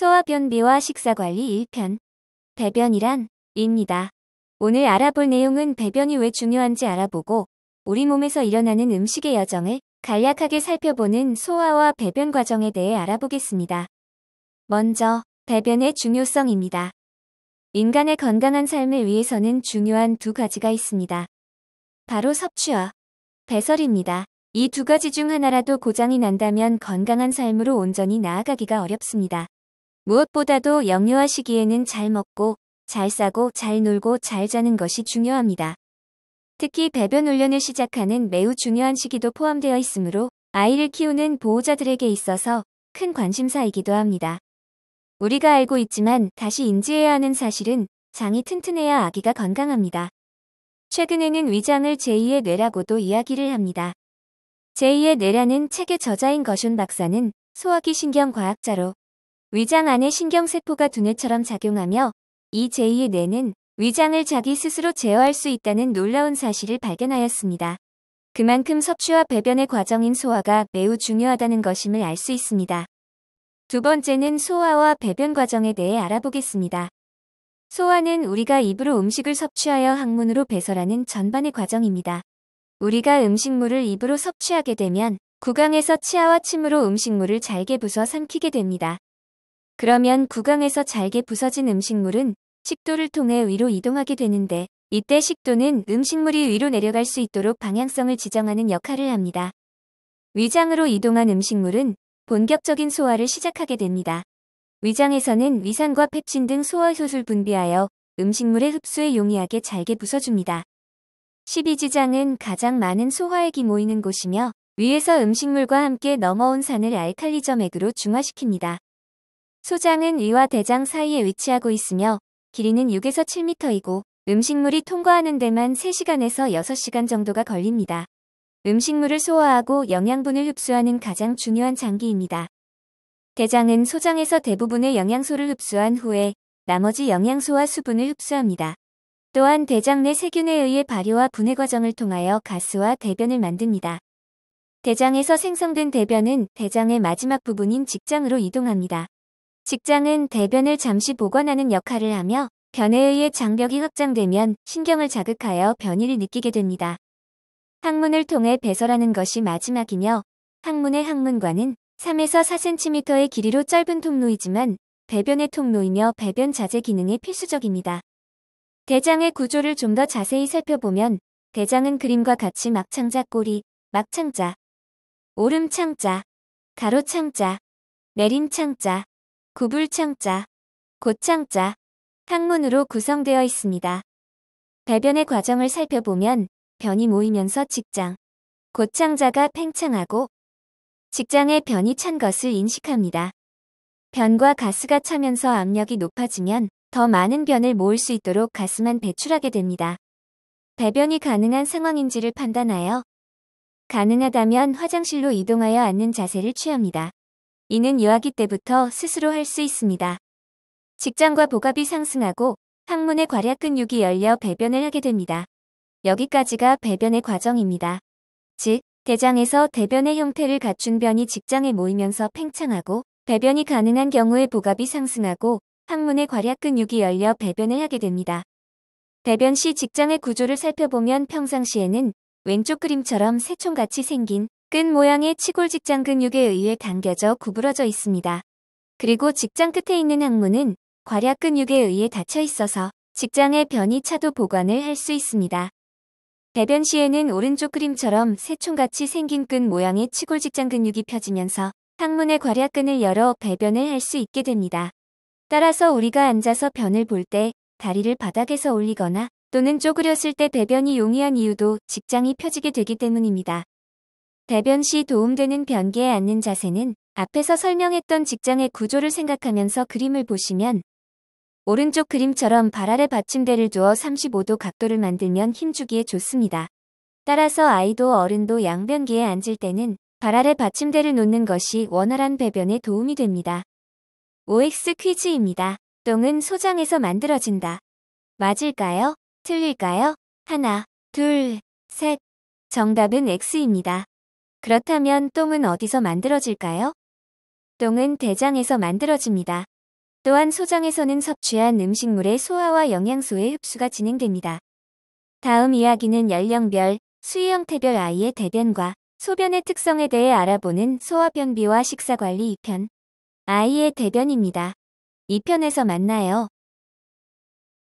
소화변비와 식사관리 1편. 배변이란 입니다. 오늘 알아볼 내용은 배변이 왜 중요한지 알아보고 우리 몸에서 일어나는 음식의 여정을 간략하게 살펴보는 소화와 배변 과정에 대해 알아보겠습니다. 먼저 배변의 중요성입니다. 인간의 건강한 삶을 위해서는 중요한 두 가지가 있습니다. 바로 섭취와 배설입니다. 이 두 가지 중 하나라도 고장이 난다면 건강한 삶으로 온전히 나아가기가 어렵습니다. 무엇보다도 영유아 시기에는 잘 먹고, 잘 싸고, 잘 놀고, 잘 자는 것이 중요합니다. 특히 배변 훈련을 시작하는 매우 중요한 시기도 포함되어 있으므로 아이를 키우는 보호자들에게 있어서 큰 관심사이기도 합니다. 우리가 알고 있지만 다시 인지해야 하는 사실은 장이 튼튼해야 아기가 건강합니다. 최근에는 위장을 제2의 뇌라고도 이야기를 합니다. 제2의 뇌라는 책의 저자인 거숀 박사는 소화기 신경과학자로 위장 안에 신경세포가 두뇌처럼 작용하며 이 제2의 뇌는 위장을 자기 스스로 제어할 수 있다는 놀라운 사실을 발견하였습니다. 그만큼 섭취와 배변의 과정인 소화가 매우 중요하다는 것임을 알 수 있습니다. 두 번째는 소화와 배변 과정에 대해 알아보겠습니다. 소화는 우리가 입으로 음식을 섭취하여 항문으로 배설하는 전반의 과정입니다. 우리가 음식물을 입으로 섭취하게 되면 구강에서 치아와 침으로 음식물을 잘게 부숴 삼키게 됩니다. 그러면 구강에서 잘게 부서진 음식물은 식도를 통해 위로 이동하게 되는데 이때 식도는 음식물이 위로 내려갈 수 있도록 방향성을 지정하는 역할을 합니다. 위장으로 이동한 음식물은 본격적인 소화를 시작하게 됩니다. 위장에서는 위산과 펩신 등 소화효소를 분비하여 음식물의 흡수에 용이하게 잘게 부숴줍니다. 12지장은 가장 많은 소화액이 모이는 곳이며 위에서 음식물과 함께 넘어온 산을 알칼리점액으로 중화시킵니다. 소장은 위와 대장 사이에 위치하고 있으며 길이는 6에서 7m이고 음식물이 통과하는 데만 3시간에서 6시간 정도가 걸립니다. 음식물을 소화하고 영양분을 흡수하는 가장 중요한 장기입니다. 대장은 소장에서 대부분의 영양소를 흡수한 후에 나머지 영양소와 수분을 흡수합니다. 또한 대장 내 세균에 의해 발효와 분해 과정을 통하여 가스와 대변을 만듭니다. 대장에서 생성된 대변은 대장의 마지막 부분인 직장으로 이동합니다. 직장은 대변을 잠시 보관하는 역할을 하며 변에 의해 장벽이 확장되면 신경을 자극하여 변이를 느끼게 됩니다. 항문을 통해 배설하는 것이 마지막이며 항문의 항문관은 3에서 4cm의 길이로 짧은 통로이지만 배변의 통로이며 배변 자제 기능에 필수적입니다. 대장의 구조를 좀 더 자세히 살펴보면 대장은 그림과 같이 막창자 꼬리, 막창자, 오름창자, 가로창자, 내림창자, 구불창자, 곧창자, 항문으로 구성되어 있습니다. 배변의 과정을 살펴보면 변이 모이면서 직장, 곧창자가 팽창하고 직장에 변이 찬 것을 인식합니다. 변과 가스가 차면서 압력이 높아지면 더 많은 변을 모을 수 있도록 가스만 배출하게 됩니다. 배변이 가능한 상황인지를 판단하여 가능하다면 화장실로 이동하여 앉는 자세를 취합니다. 이는 유아기 때부터 스스로 할 수 있습니다. 직장과 복압이 상승하고 항문의 괄약근육이 열려 배변을 하게 됩니다. 여기까지가 배변의 과정입니다. 즉, 대장에서 대변의 형태를 갖춘 변이 직장에 모이면서 팽창하고 배변이 가능한 경우에 복압이 상승하고 항문의 괄약근육이 열려 배변을 하게 됩니다. 배변 시 직장의 구조를 살펴보면 평상시에는 왼쪽 그림처럼 새총같이 생긴 끈 모양의 치골직장 근육에 의해 당겨져 구부러져 있습니다. 그리고 직장 끝에 있는 항문은 괄약근육에 의해 닫혀 있어서 직장의 변이 차도 보관을 할 수 있습니다. 배변 시에는 오른쪽 그림처럼 새총같이 생긴 끈 모양의 치골직장 근육이 펴지면서 항문의 괄약근을 열어 배변을 할 수 있게 됩니다. 따라서 우리가 앉아서 변을 볼 때 다리를 바닥에서 올리거나 또는 쪼그렸을 때 배변이 용이한 이유도 직장이 펴지게 되기 때문입니다. 배변 시 도움되는 변기에 앉는 자세는 앞에서 설명했던 직장의 구조를 생각하면서 그림을 보시면 오른쪽 그림처럼 발 아래 받침대를 두어 35도 각도를 만들면 힘주기에 좋습니다. 따라서 아이도 어른도 양변기에 앉을 때는 발 아래 받침대를 놓는 것이 원활한 배변에 도움이 됩니다. OX 퀴즈입니다. 똥은 소장에서 만들어진다. 맞을까요? 틀릴까요? 하나, 둘, 셋. 정답은 X입니다. 그렇다면 똥은 어디서 만들어질까요? 똥은 대장에서 만들어집니다. 또한 소장에서는 섭취한 음식물의 소화와 영양소의 흡수가 진행됩니다. 다음 이야기는 연령별, 수유 형태별 아이의 대변과 소변의 특성에 대해 알아보는 소화변비와 식사관리 2편. 아이의 대변입니다. 2편에서 만나요.